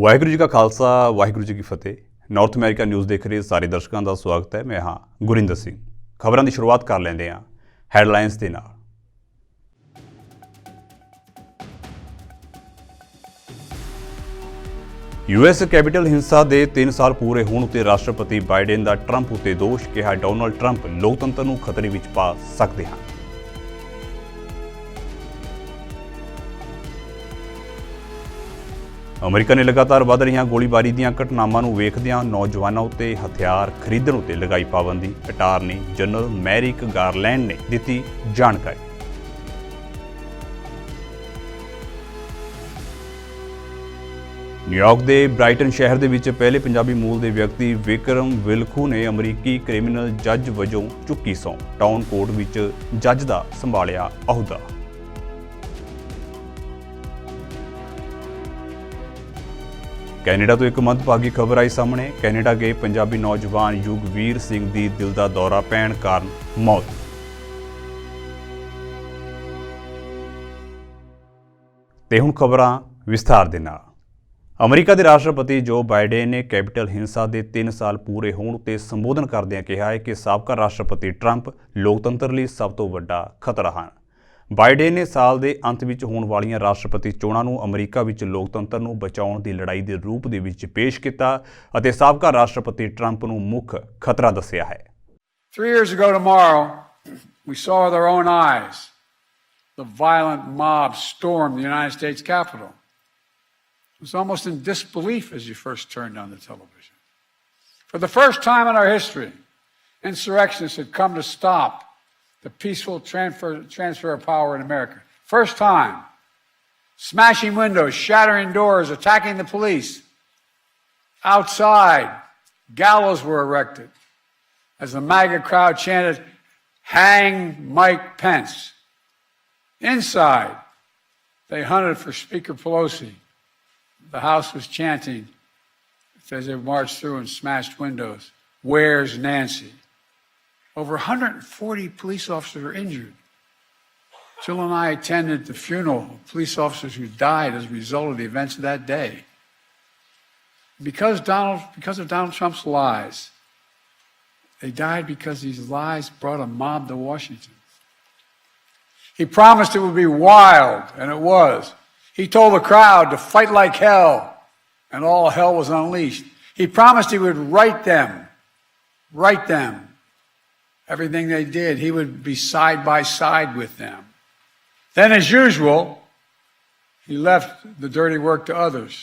ਵਾਹਿਗੁਰੂ ਜੀ ਕਾ ਖਾਲਸਾ ਵਾਹਿਗੁਰੂ ਜੀ ਕੀ ਫਤਿਹ। North America news ਦੇਖ ਰਹੇ ਸਾਰੇ ਦਰਸ਼ਕਾਂ ਦਾ ਸਵਾਗਤ ਹੈ। ਮੈਂ ਹਾਂ ਗੁਰਿੰਦਰ ਸਿੰਘ। ਖਬਰਾਂ ਦੀ ਸ਼ੁਰੂਆਤ ਕਰ ਲੈਂਦੇ ਹਾਂ ਹੈਡਲਾਈਨਸ ਦੇ ਨਾਲ। US ਕੈਪੀਟਲ ਹਿੰਸਾ ਦੇ 3 ਸਾਲ ਪੂਰੇ ਹੋਣ ਉੱਤੇ ਰਾਸ਼ਟਰਪਤੀ ਬਾਈਡਨ ਦਾ ਟਰੰਪ ਉੱਤੇ ਦੋਸ਼, ਕਿਹਾ ਡੋਨਾਲਡ ਟਰੰਪ ਲੋਕਤੰਤਰ ਨੂੰ ਖਤਰੇ ਵਿੱਚ ਪਾ ਸਕਦੇ ਹਨ। ਅਮਰੀਕਾ ਨੇ ਲਗਾਤਾਰ ਵਧ ਰਹੀਆਂ ਗੋਲੀਬਾਰੀ ਦੀਆਂ ਘਟਨਾਵਾਂ ਨੂੰ ਵੇਖਦਿਆਂ ਨੌਜਵਾਨਾਂ ਉੱਤੇ ਹਥਿਆਰ ਖਰੀਦਣ ਉੱਤੇ ਲਗਾਈ ਪਾਬੰਦੀ। ਅਟਾਰਨੀ ਜਨਰਲ ਮੈਰਿਕ ਗਾਰਲੈਂਡ ਨੇ ਦਿੱਤੀ ਜਾਣਕਾਰੀ। ਨਿਊਯਾਰਕ ਦੇ ਬ੍ਰਾਈਟਨ ਸ਼ਹਿਰ ਦੇ ਵਿੱਚ ਪਹਿਲੇ ਪੰਜਾਬੀ ਮੂਲ ਦੇ ਵਿਅਕਤੀ ਵਿਕਰਮ ਵਿਲਖੂ ਨੇ ਅਮਰੀਕੀ ਕ੍ਰਿਮੀਨਲ ਜੱਜ ਵਜੋਂ ਚੁੱਕੀ ਸਹੁੰ। ਟਾਊਨ ਕੋਰਟ ਵਿੱਚ ਜੱਜ ਦਾ ਸੰਭਾਲਿਆ ਅਹੁਦਾ। ਕੈਨੇਡਾ ਤੋਂ ਇੱਕ ਮੰਦਭਾਗੀ ਖਬਰ ਆਈ ਸਾਹਮਣੇ। ਕੈਨੇਡਾ ਗਏ ਪੰਜਾਬੀ ਨੌਜਵਾਨ ਯੁਗਵੀਰ ਸਿੰਘ ਦੀ ਦਿਲ ਦਾ ਦੌਰਾ ਪੈਣ ਕਾਰਨ ਮੌਤ। ਤੇ ਹੁਣ ਖਬਰਾਂ ਵਿਸਥਾਰ ਦੇ ਨਾਲ। ਅਮਰੀਕਾ ਦੇ ਰਾਸ਼ਟਰਪਤੀ ਜੋ ਬਾਈਡਨ ਨੇ ਕੈਪੀਟਲ ਹਿੰਸਾ ਦੇ 3 ਸਾਲ ਪੂਰੇ ਹੋਣ ਉੱਤੇ ਸੰਬੋਧਨ ਕਰਦਿਆਂ ਕਿਹਾ ਹੈ ਕਿ ਸਾਬਕਾ ਰਾਸ਼ਟਰਪਤੀ ਟਰੰਪ ਲੋਕਤੰਤਰ ਲਈ ਸਭ ਤੋਂ ਵੱਡਾ ਖਤਰਾ ਹਨ। ਬਾਈਡਨ ਨੇ ਸਾਲ ਦੇ ਅੰਤ ਵਿੱਚ ਹੋਣ ਵਾਲੀਆਂ ਰਾਸ਼ਟਰਪਤੀ ਚੋਣਾਂ ਨੂੰ ਅਮਰੀਕਾ ਵਿੱਚ ਲੋਕਤੰਤਰ ਨੂੰ ਬਚਾਉਣ ਦੀ ਲੜਾਈ ਦੇ ਰੂਪ ਦੇ ਵਿੱਚ ਪੇਸ਼ ਕੀਤਾ ਅਤੇ ਸਾਬਕਾ ਰਾਸ਼ਟਰਪਤੀ ਟਰੰਪ ਨੂੰ ਮੁੱਖ ਖਤਰਾ ਦੱਸਿਆ ਹੈ। 3 years ago tomorrow, we saw with our own eyes the violent mob storm the United States Capitol. It was almost in disbelief as you first turned on the television. For the first time in our history, insurrectionists had come to stop the peaceful transfer of power in America. First time. Smashing windows, shattering doors, attacking the police. Outside, gallows were erected as the MAGA crowd chanted, "Hang Mike Pence." Inside, they hunted for Speaker Pelosi. The House was chanting as they marched through and smashed windows, "Where's Nancy?" Over 140 police officers were injured. Jill and I attended the funeral of police officers who died as a result of the events of that day. Because of Donald Trump's lies, they died because these lies brought a mob to Washington. He promised it would be wild, and it was. He told the crowd to fight like hell, and all hell was unleashed. He promised he would right them. Everything they did, he would be side by side with them. Then, as usual, he left the dirty work to others.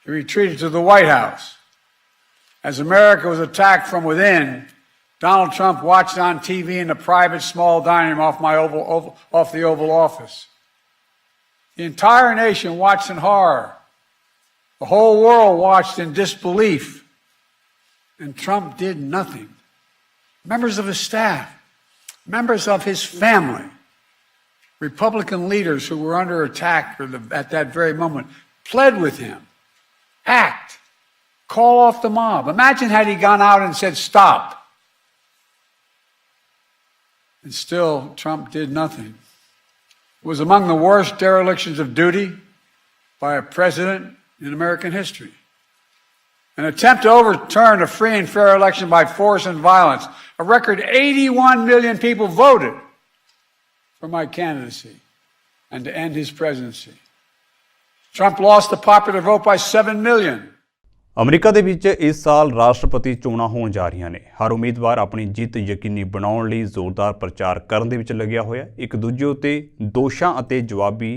He retreated to the White House. As America was attacked from within, Donald Trump watched on TV in a private small dining room off the Oval Office. The entire nation watched in horror. The whole world watched in disbelief. And Trump did nothing. Members of his staff, members of his family, Republican leaders who were under attack at that very moment pled with him. Act. Call off the mob. Imagine had he gone out and said, "Stop." And still, Trump did nothing. It was among the worst derelictions of duty by a president in American history. An attempt to overturn a free and fair election by force and violence. A record 81 million people voted for my candidacy and to end his presidency. Trump lost the popular vote by 7 million. America ਦੇ ਵਿੱਚ ਇਸ ਸਾਲ ਰਾਸ਼ਟਰਪਤੀ ਚੋਣਾਂ ਹੋਣ ਜਾ ਰਹੀਆਂ ਨੇ। ਹਰ ਉਮੀਦਵਾਰ ਆਪਣੀ ਜਿੱਤ ਯਕੀਨੀ ਬਣਾਉਣ ਲਈ ਜ਼ੋਰਦਾਰ ਪ੍ਰਚਾਰ ਕਰਨ ਦੇ ਵਿੱਚ ਲੱਗਿਆ ਹੋਇਆ। ਇੱਕ ਦੂਜੇ ਉੱਤੇ ਦੋਸ਼ਾਂ ਅਤੇ ਜਵਾਬੀ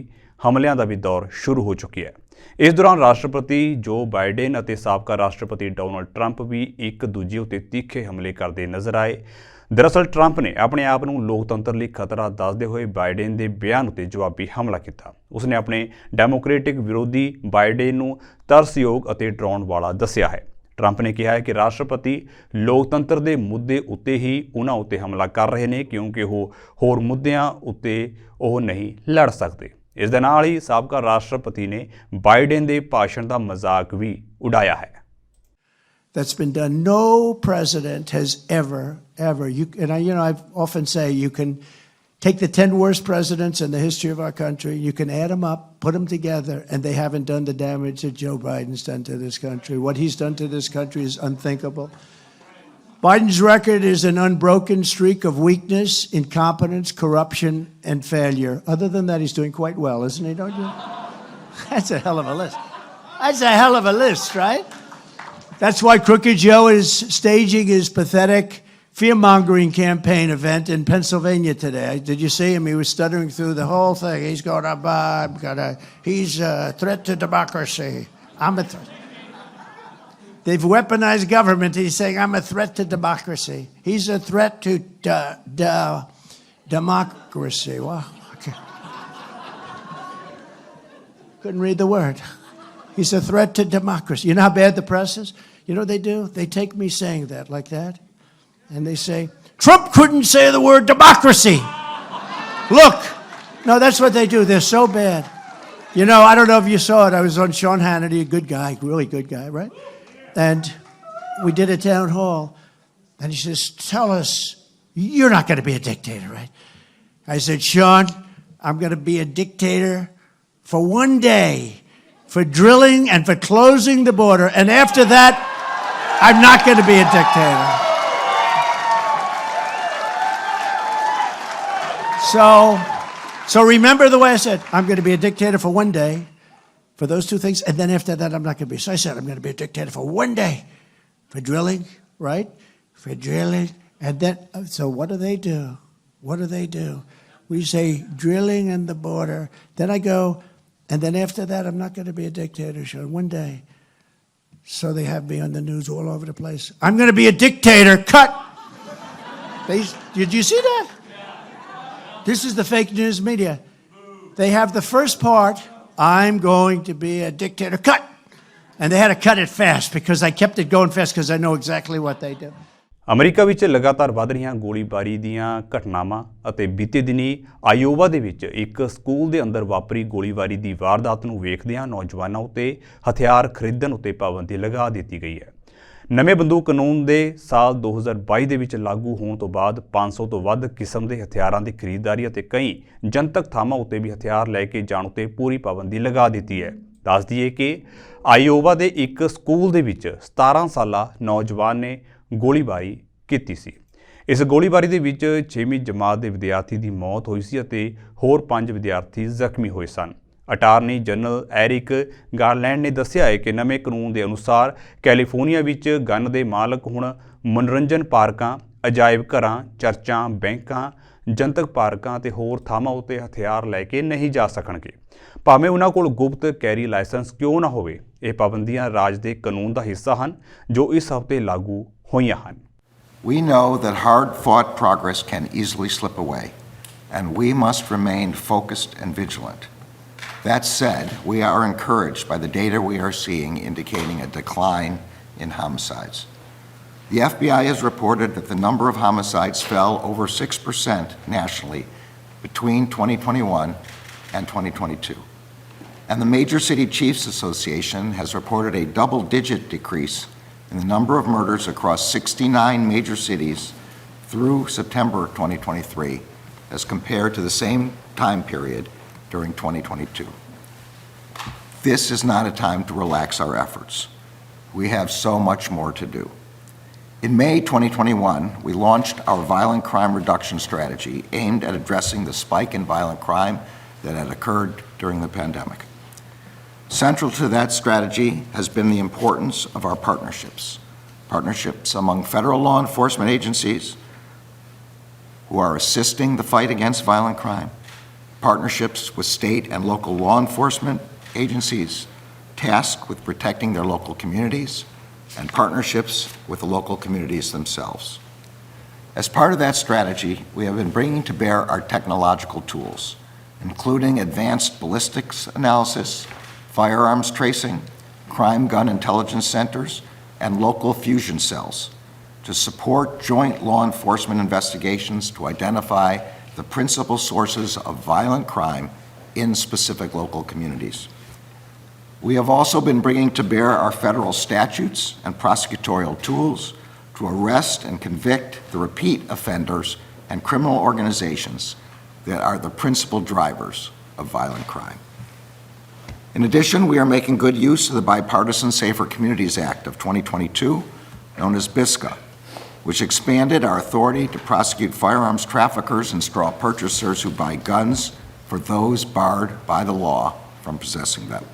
ਹਮਲਿਆਂ ਦਾ ਵੀ ਦੌਰ ਸ਼ੁਰੂ ਹੋ ਚੁੱਕਿਆ ਹੈ। ਇਸ ਦੌਰਾਨ ਰਾਸ਼ਟਰਪਤੀ ਜੋ ਬਾਈਡਨ ਅਤੇ ਸਾਬਕਾ ਰਾਸ਼ਟਰਪਤੀ ਡੋਨਾਲਡ ਟਰੰਪ ਵੀ ਇੱਕ ਦੂਜੇ ਉੱਤੇ ਤਿੱਖੇ ਹਮਲੇ ਕਰਦੇ ਨਜ਼ਰ ਆਏ। ਦਰਅਸਲ ਟਰੰਪ ਨੇ ਆਪਣੇ ਆਪ ਨੂੰ ਲੋਕਤੰਤਰ ਲਈ ਖਤਰਾ ਦੱਸਦੇ ਹੋਏ ਬਾਈਡਨ ਦੇ ਬਿਆਨ ਉੱਤੇ ਜਵਾਬੀ ਹਮਲਾ ਕੀਤਾ। ਉਸਨੇ ਆਪਣੇ ਡੈਮੋਕ੍ਰੈਟਿਕ ਵਿਰੋਧੀ ਬਾਈਡਨ ਨੂੰ ਤਰਸਯੋਗ ਅਤੇ ਡਰਾਉਣ ਵਾਲਾ ਦੱਸਿਆ ਹੈ। ਟਰੰਪ ਨੇ ਕਿਹਾ ਹੈ ਕਿ ਰਾਸ਼ਟਰਪਤੀ ਲੋਕਤੰਤਰ ਦੇ ਮੁੱਦੇ ਉੱਤੇ ਹੀ ਉਹਨਾਂ ਉੱਤੇ ਹਮਲਾ ਕਰ ਰਹੇ ਨੇ, ਕਿਉਂਕਿ ਉਹ ਹੋਰ ਮੁੱਦਿਆਂ ਉੱਤੇ ਉਹ ਨਹੀਂ ਲੜ ਸਕਦੇ। ਇਸ ਦੇ ਨਾਲ ਹੀ ਸਾਬਕਾ ਰਾਸ਼ਟਰਪਤੀ ਨੇ ਬਾਈਡਨ ਦੇ ਭਾਸ਼ਣ ਦਾ ਮਜ਼ਾਕ ਵੀ ਉਡਾਇਆ ਹੈ। That's been done. No president has ever, I often say you can Take the 10 worst presidents in the history of our country, you can add them up, put them together, and they haven't done the damage that Joe Biden's done to this country. What he's done to this country is unthinkable. Biden's record is an unbroken streak of weakness, incompetence, corruption, and failure. Other than that, he's doing quite well, isn't he, don't you? That's a hell of a list. That's a hell of a list, right? That's why Crooked Joe is staging his pathetic fear-mongering campaign event in Pennsylvania today. Did you see him? He was stuttering through the whole thing. He's going he's a threat to democracy. I'm a threat. They've weaponized government. He's saying, I'm a threat to democracy. He's a threat to democracy. Well, okay. Couldn't read the word. He's a threat to democracy. You know how bad the press is? You know what they do? They take me saying that like that. And they say, Trump couldn't say the word democracy. Look. No, that's what they do. They're so bad. You know, I don't know if you saw it. I was on Sean Hannity, a good guy, really good guy, right? And we did a town hall. And he says, tell us, you're not going to be a dictator, right? I said, Sean, I'm going to be a dictator for one day, for drilling and for closing the border. And after that, I'm not going to be a dictator. So remember the way I said, I'm going to be a dictator for one day, for those two things, and then after that, I'm not going to be. So I said, I'm going to be a dictator for one day, for drilling, right? For drilling, and then, so what do they do? What do they do? We say drilling and the border. Then I go, and then after that, I'm not going to be a dictator, Sean, one day. So they have me on the news all over the place. I'm going to be a dictator, cut. Did you see that? This is the fake news media. They have the first part, I'm going to be a dictator, cut. And they had to cut it fast because I kept it going fast because I know exactly what they do. America ਵਿੱਚ ਲਗਾਤਾਰ ਵੱਧ ਰਹੀਆਂ ਗੋਲੀਬਾਰੀ ਦੀਆਂ ਘਟਨਾਵਾਂ ਅਤੇ ਬੀਤੇ ਦਿਨੀ ਆਇਓਵਾ ਦੇ ਵਿੱਚ ਇੱਕ ਸਕੂਲ ਦੇ ਅੰਦਰ ਵਾਪਰੀ ਗੋਲੀਬਾਰੀ ਦੀ ਵਾਰਦਾਤ ਨੂੰ ਵੇਖਦਿਆਂ ਨੌਜਵਾਨਾਂ ਉੱਤੇ ਹਥਿਆਰ ਖਰੀਦਣ ਉੱਤੇ ਪਾਬੰਦੀ ਲਗਾ ਦਿੱਤੀ ਗਈ ਹੈ। ਨਵੇਂ ਬੰਦੂਕ ਕਾਨੂੰਨ ਦੇ ਸਾਲ 2022 ਦੇ ਵਿੱਚ ਲਾਗੂ ਹੋਣ ਤੋਂ ਬਾਅਦ 500 ਤੋਂ ਵੱਧ ਕਿਸਮ ਦੇ ਹਥਿਆਰਾਂ ਦੀ ਖਰੀਦਦਾਰੀ ਅਤੇ ਕਈ ਜਨਤਕ ਥਾਵਾਂ ਉੱਤੇ ਵੀ ਹਥਿਆਰ ਲੈ ਕੇ ਜਾਣ ਉੱਤੇ ਪੂਰੀ ਪਾਬੰਦੀ ਲਗਾ ਦਿੱਤੀ ਹੈ। ਦੱਸ ਦਈਏ ਕਿ ਆਇਓਵਾ ਦੇ ਇੱਕ ਸਕੂਲ ਦੇ ਵਿੱਚ 17 ਸਾਲਾ ਨੌਜਵਾਨ ਨੇ ਗੋਲੀਬਾਰੀ ਕੀਤੀ ਸੀ। ਇਸ ਗੋਲੀਬਾਰੀ ਦੇ ਵਿੱਚ 6ਵੀਂ ਜਮਾਤ ਦੇ ਵਿਦਿਆਰਥੀ ਦੀ ਮੌਤ ਹੋਈ ਸੀ ਅਤੇ ਹੋਰ 5 ਵਿਦਿਆਰਥੀ ਜ਼ਖਮੀ ਹੋਏ ਸਨ। ਅਟਾਰਨੀ ਜਨਰਲ ਐਰਿਕ ਗਾਰਲੈਂਡ ਨੇ ਦੱਸਿਆ ਹੈ ਕਿ ਨਵੇਂ ਕਾਨੂੰਨ ਦੇ ਅਨੁਸਾਰ ਕੈਲੀਫੋਰਨੀਆ ਵਿੱਚ ਗਨ ਦੇ ਮਾਲਕ ਹੁਣ ਮਨੋਰੰਜਨ ਪਾਰਕਾਂ, ਅਜਾਇਬ ਘਰਾਂ, ਚਰਚਾਂ, ਬੈਂਕਾਂ, ਜਨਤਕ ਪਾਰਕਾਂ ਅਤੇ ਹੋਰ ਥਾਵਾਂ ਉੱਤੇ ਹਥਿਆਰ ਲੈ ਕੇ ਨਹੀਂ ਜਾ ਸਕਣਗੇ। ਭਾਵੇਂ ਉਹਨਾਂ ਕੋਲ ਗੁਪਤ ਕੈਰੀ ਲਾਇਸੈਂਸ ਕਿਉਂ ਨਾ ਹੋਵੇ, ਇਹ ਪਾਬੰਦੀਆਂ ਰਾਜ ਦੇ ਕਾਨੂੰਨ ਦਾ ਹਿੱਸਾ ਹਨ ਜੋ ਇਸ ਹਫ਼ਤੇ ਲਾਗੂ ਹੋਈਆਂ ਹਨ। We know that hard-fought progress can easily slip away, and we must remain focused and vigilant. That said, we are encouraged by the data we are seeing indicating a decline in homicides. The FBI has reported that the number of homicides fell over 6% nationally between 2021 and 2022. And the Major City Chiefs Association has reported a double-digit decrease in the number of murders across 69 major cities through September 2023 as compared to the same time period during 2022. This is not a time to relax our efforts. We have so much more to do. In May 2021, we launched our violent crime reduction strategy aimed at addressing the spike in violent crime that had occurred during the pandemic. Central to that strategy has been the importance of our partnerships among federal law enforcement agencies who are assisting the fight against violent crime, partnerships with state and local law enforcement agencies tasked with protecting their local communities, and partnerships with the local communities themselves. As part of that strategy, we have been bringing to bear our technological tools, including advanced ballistics analysis, firearms tracing, crime gun intelligence centers, and local fusion cells to support joint law enforcement investigations to identify the principal sources of violent crime in specific local communities. We have also been bringing to bear our federal statutes and prosecutorial tools to arrest and convict the repeat offenders and criminal organizations that are the principal drivers of violent crime. In addition, we are making good use of the Bipartisan Safer Communities Act of 2022, known as BISCA, which expanded our authority to prosecute firearms traffickers and straw purchasers who buy guns for those barred by the law from possessing them.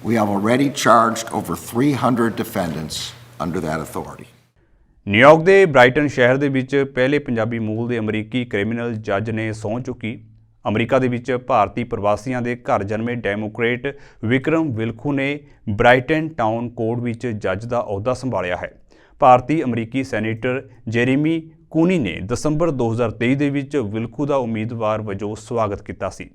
We have already charged over 300 defendants under that authority. New York ਦੇ brighten ਸ਼ਹਿਰ ਦੇ ਵਿੱਚ ਪਹਿਲੇ ਪੰਜਾਬੀ ਮੂਲ ਦੇ ਅਮਰੀਕੀ criminal ਜੱਜ ਨੇ ਸਹੁੰ ਚੁੱਕੀ। ਅਮਰੀਕਾ ਦੇ ਵਿੱਚ ਭਾਰਤੀ ਪ੍ਰਵਾਸੀਆਂ ਦੇ ਘਰ ਜਨਮੇ ਡੈਮੋਕ੍ਰੇਟ ਵਿਕਰਮ ਵਿਲਖੂ ਨੇ ਬ੍ਰਾਈਟਨ ਟਾਊਨ ਕੋਰਟ ਵਿੱਚ ਜੱਜ ਦਾ ਅਹੁਦਾ ਸੰਭਾਲਿਆ ਹੈ। ਭਾਰਤੀ ਅਮਰੀਕੀ ਸੈਨੇਟਰ ਜੇਰੇਮੀ ਕੂਨੀ ਨੇ ਦਸੰਬਰ 2023 ਦੇ ਵਿੱਚ ਵਿਲਖੂ ਦਾ ਉਮੀਦਵਾਰ ਵਜੋਂ ਸਵਾਗਤ ਕੀਤਾ ਸੀ।